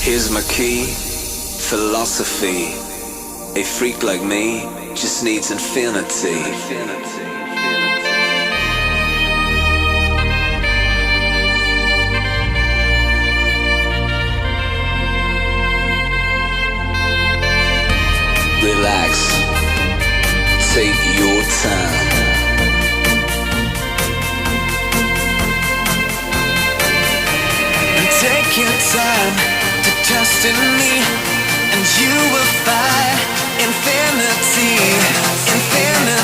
Here's my key, philosophy. A freak like me just needs infinity. Relax, take your time. Take your time to trust in me, and you will find infinity, infinity.